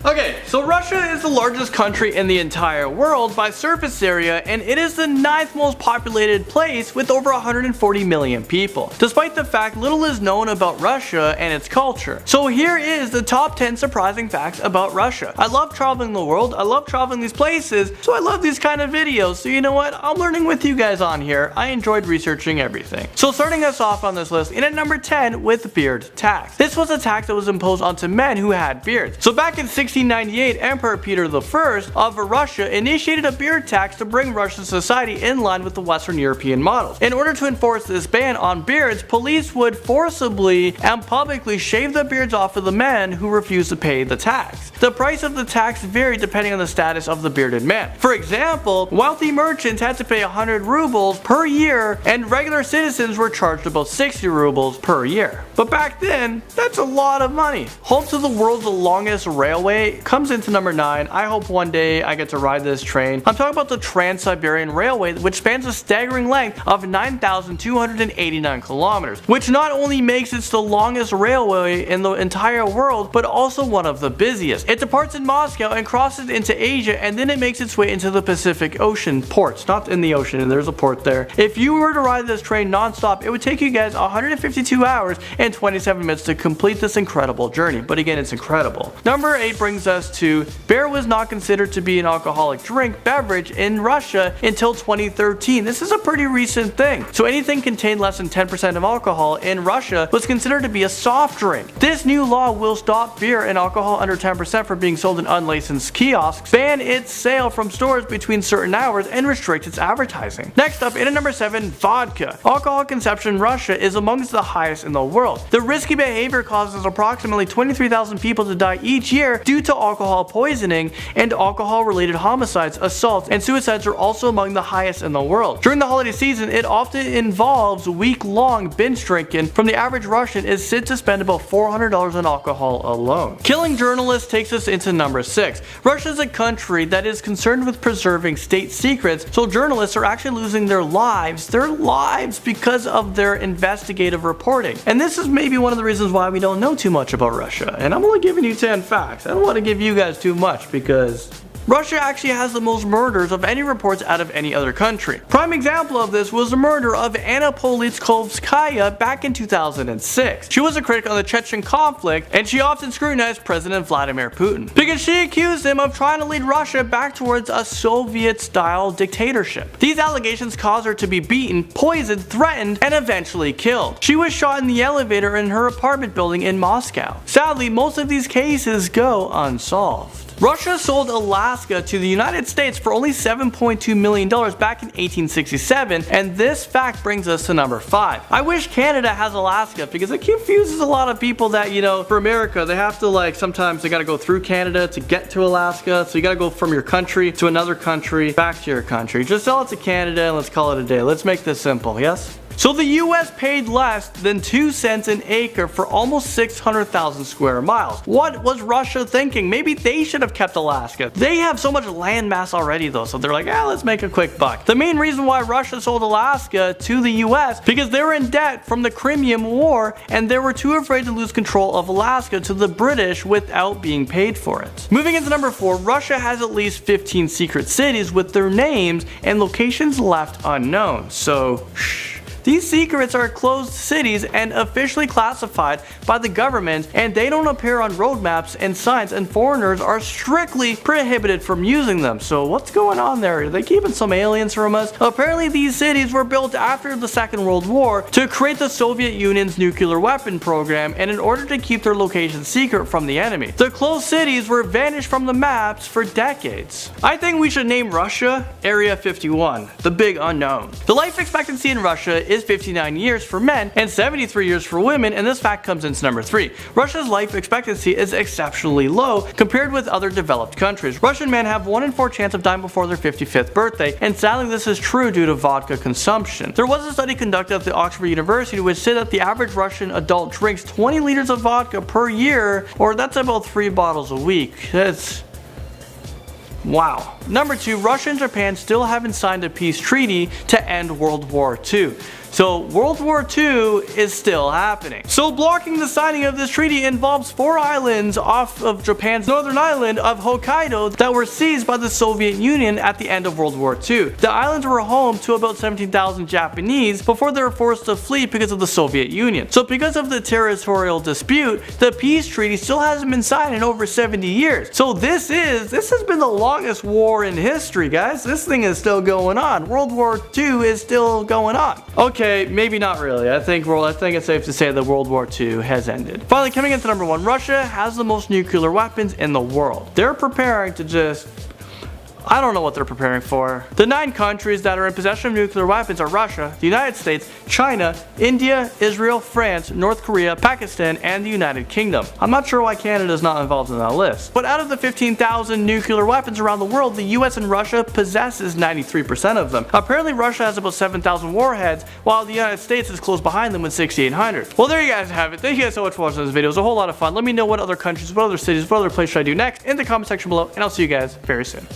Okay, so Russia is the largest country in the entire world by surface area, and it is the 9th most populated place with over 140 million people. Despite the fact little is known about Russia and its culture. So here is the top 10 surprising facts about Russia. I love traveling the world, I love traveling these places, so I love these kind of videos. So you know what, I'm learning with you guys on here. I enjoyed researching everything. So starting us off on this list, in at number 10 with beard tax. This was a tax that was imposed onto men who had beards. So back in 1698, Emperor Peter I of Russia initiated a beard tax to bring Russian society in line with the Western European models. In order to enforce this ban on beards, police would forcibly and publicly shave the beards off of the men who refused to pay the tax. The price of the tax varied depending on the status of the bearded man. For example, wealthy merchants had to pay 100 rubles per year, and regular citizens were charged about 60 rubles per year. But back then, that's a lot of money. Home to the world's longest railway comes into number 9. I hope one day I get to ride this train. I'm talking about the Trans-Siberian Railway, which spans a staggering length of 9,289 kilometers, which not only makes it the longest railway in the entire world, but also one of the busiest. It departs in Moscow and crosses into Asia, and then it makes its way into the Pacific Ocean ports. Not in the ocean, there's a port there. If you were to ride this train non-stop, it would take you guys 152 hours and 27 minutes to complete this incredible journey. But again, it's incredible. Number 8 brings us to beer was not considered to be an alcoholic beverage in Russia until 2013. This is a pretty recent thing. So anything contained less than 10% of alcohol in Russia was considered to be a soft drink. This new law will stop beer and alcohol under 10% from being sold in unlicensed kiosks, ban its sale from stores between certain hours, and restrict its advertising. Next up, in at number 7, vodka. Alcohol consumption in Russia is amongst the highest in the world. The risky behavior causes approximately 23,000 people to die each year due to alcohol poisoning, and alcohol-related homicides, assaults, and suicides are also among the highest in the world. During the holiday season, it often involves week-long binge drinking. From the average Russian is said to spend about $400 on alcohol alone. Killing journalists takes us into number 6. Russia is a country that is concerned with preserving state secrets, so journalists are actually losing their lives because of their investigative reporting. And this is maybe one of the reasons why we don't know too much about Russia. And I'm only giving you 10 facts. I don't want to give you guys too much because Russia actually has the most murders of any reports out of any other country. Prime example of this was the murder of Anna Politkovskaya back in 2006. She was a critic on the Chechen conflict, and she often scrutinized President Vladimir Putin because she accused him of trying to lead Russia back towards a Soviet-style dictatorship. These allegations caused her to be beaten, poisoned, threatened, and eventually killed. She was shot in the elevator in her apartment building in Moscow. Sadly, most of these cases go unsolved. Russia sold Alaska to the United States for only $7.2 million back in 1867, and this fact brings us to number 5. I wish Canada has Alaska because it confuses a lot of people that, you know, for America, they have to sometimes they gotta go through Canada to get to Alaska, so you gotta go from your country to another country, back to your country. Just sell it to Canada and let's call it a day. Let's make this simple, yes? So the US paid less than 2 cents an acre for almost 600,000 square miles. What was Russia thinking? Maybe they should have kept Alaska. They have so much land mass already though, so they're like, let's make a quick buck. The main reason why Russia sold Alaska to the US because they were in debt from the Crimean War, and they were too afraid to lose control of Alaska to the British without being paid for it. Moving into number 4, Russia has at least 15 secret cities with their names and locations left unknown. So, shh. These secrets are closed cities and officially classified by the government, and they don't appear on roadmaps and signs, and foreigners are strictly prohibited from using them. So what's going on there? Are they keeping some aliens from us? Apparently these cities were built after the Second World War to create the Soviet Union's nuclear weapon program, and in order to keep their location secret from the enemy. The closed cities were vanished from the maps for decades. I think we should name Russia Area 51, the big unknown. The life expectancy in Russia is 59 years for men and 73 years for women, and this fact comes into number 3. Russia's life expectancy is exceptionally low compared with other developed countries. Russian men have 1 in 4 chance of dying before their 55th birthday, and sadly this is true due to vodka consumption. There was a study conducted at the Oxford University which said that the average Russian adult drinks 20 liters of vodka per year, or that's about 3 bottles a week. That's wow. Number 2, Russia and Japan still haven't signed a peace treaty to end World War II. So World War II is still happening. So blocking the signing of this treaty involves 4 islands off of Japan's northern island of Hokkaido that were seized by the Soviet Union at the end of World War II. The islands were home to about 17,000 Japanese before they were forced to flee because of the Soviet Union. So because of the territorial dispute, the peace treaty still hasn't been signed in over 70 years. So this has been the longest war in history, guys. This thing is still going on. World War II is still going on. Okay, maybe not really. I think it's safe to say that World War II has ended. Finally, coming into number 1, Russia has the most nuclear weapons in the world. They're preparing to just... I don't know what they're preparing for. The 9 countries that are in possession of nuclear weapons are Russia, the United States, China, India, Israel, France, North Korea, Pakistan, and the United Kingdom. I'm not sure why Canada is not involved in that list. But out of the 15,000 nuclear weapons around the world, the US and Russia possesses 93% of them. Apparently Russia has about 7,000 warheads, while the United States is close behind them with 6,800. Well, there you guys have it. Thank you guys so much for watching this video. It was a whole lot of fun. Let me know what other countries, what other cities, what other places should I do next in the comment section below, and I'll see you guys very soon.